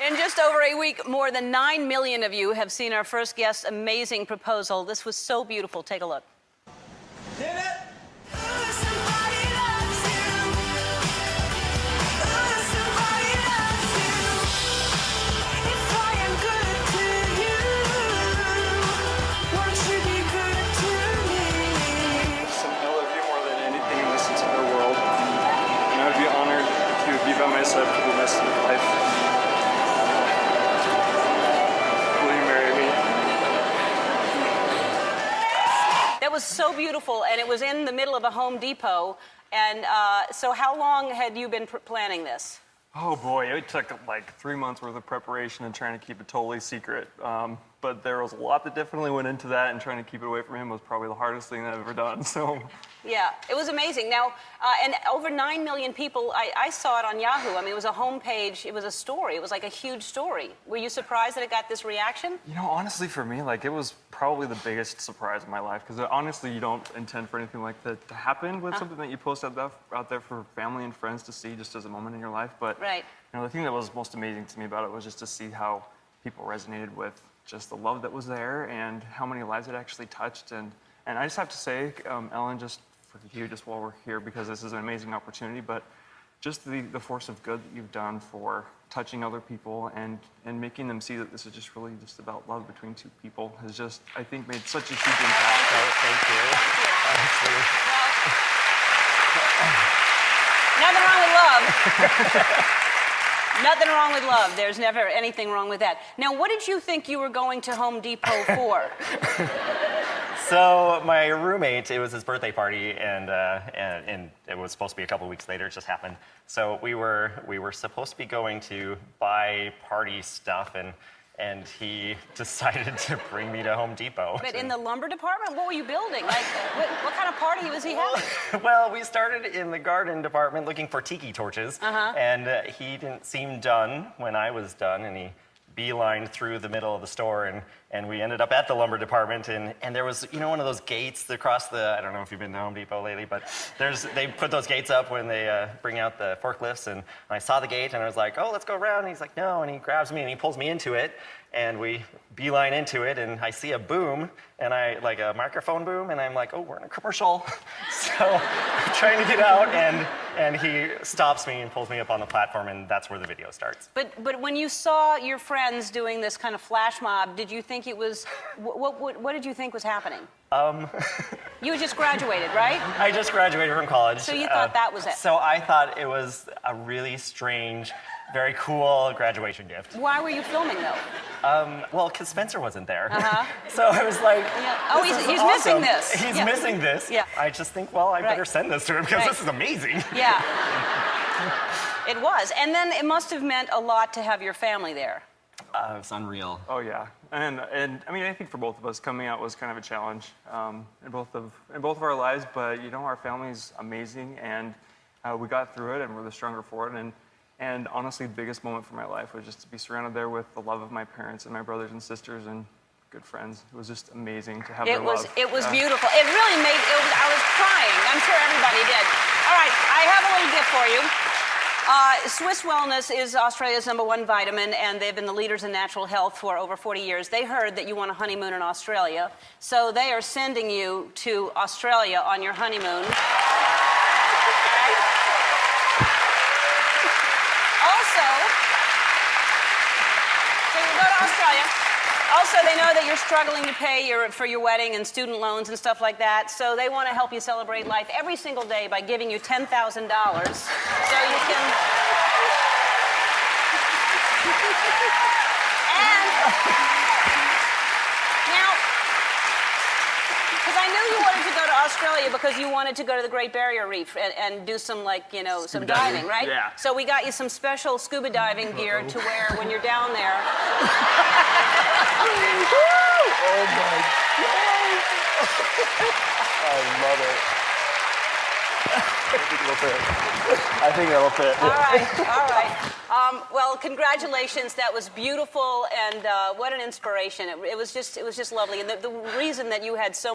In just over a week, more than 9 million of you have seen our first guest's amazing proposal. This was so beautiful. Take a look. Hit it! By myself for the rest of my life. Will you marry me? That was so beautiful, and it was in the middle of a Home Depot. And so how long had you been planning this? Oh boy, it took like 3 months worth of preparation and trying to keep it totally secret. But there was a lot that definitely went into that, and trying to keep it away from him was probably the hardest thing I've ever done. So. Yeah, it was amazing. Now, and over 9 million people, I saw it on Yahoo. I mean, it was a homepage, it was a story. It was like a huge story. Were you surprised that it got this reaction? You know, honestly, for me, like, it was probably the biggest surprise of my life, because honestly, you don't intend for anything like that to happen with something that you post out there for family and friends to see just as a moment in your life. But right. You know, the thing that was most amazing to me about it was just to see how people resonated with just the love that was there and how many lives it actually touched. And I just have to say, Ellen, just for you, just while we're here, because this is an amazing opportunity, but just the force of good that you've done for touching other people and making them see that this is just really just about love between two people has just, I think, made such a huge impact. Thank you. Nothing wrong with love. Nothing wrong with love. There's never anything wrong with that. Now, what did you think you were going to Home Depot for? So my roommate, it was his birthday party, and it was supposed to be a couple of weeks later. It just happened. So we were supposed to be going to buy party stuff, and he decided to bring me to Home Depot. But in the lumber department, what were you building? Like, what kind of party was he having? Well, we started in the garden department looking for tiki torches, and he didn't seem done when I was done, and he beelined through the middle of the store, and we ended up at the lumber department, and there was, you know, one of those gates across the, I don't know if you've been to Home Depot lately, but they put those gates up when they bring out the forklifts, and I saw the gate, and I was like, oh, let's go around, and he's like, no, and he grabs me, and he pulls me into it, and we beeline into it, and I see a boom, and like a microphone boom, and I'm like, oh, we're in a commercial. So I'm trying to get out, and he stops me and pulls me up on the platform, and that's where the video starts. But when you saw your friends doing this kind of flash mob, did you think it was, what did you think was happening? You had just graduated, right? I just graduated from college. So you thought that was it? So I thought it was a really strange, very cool graduation gift. Why were you filming, though? Well, because Spencer wasn't there. So I was like, oh, he's awesome. missing this. He's missing this. Yeah. I just think, well, I better send this to him, because this is amazing. Yeah. It was. And then it must have meant a lot to have your family there. It was unreal. Oh yeah, and I mean, I think for both of us, coming out was kind of a challenge in both of our lives. But you know, our family's amazing, and we got through it, and we're the stronger for it. And honestly, the biggest moment for my life was just to be surrounded there with the love of my parents and my brothers and sisters and good friends. It was just amazing to have their love. It was beautiful. It really made. I was crying. I'm sure everybody did. All right, I have a little gift for you. Swiss Wellness is Australia's #1 vitamin, and they've been the leaders in natural health for over 40 years. They heard that you want a honeymoon in Australia, so they are sending you to Australia on your honeymoon. Also, so you go to Australia. Also, they know that you're struggling to pay for your wedding and student loans and stuff like that, so they want to help you celebrate life every single day by giving you $10,000 so you can... And now, because I knew you wanted to go to Australia because you wanted to go to the Great Barrier Reef and do some, like, you know, some diving, right? Yeah. So we got you some special scuba diving gear to wear when you're down there. Oh my God! I love it. I think it'll fit. All right. Well, congratulations. That was beautiful, and what an inspiration. It was just lovely. And the reason that you had so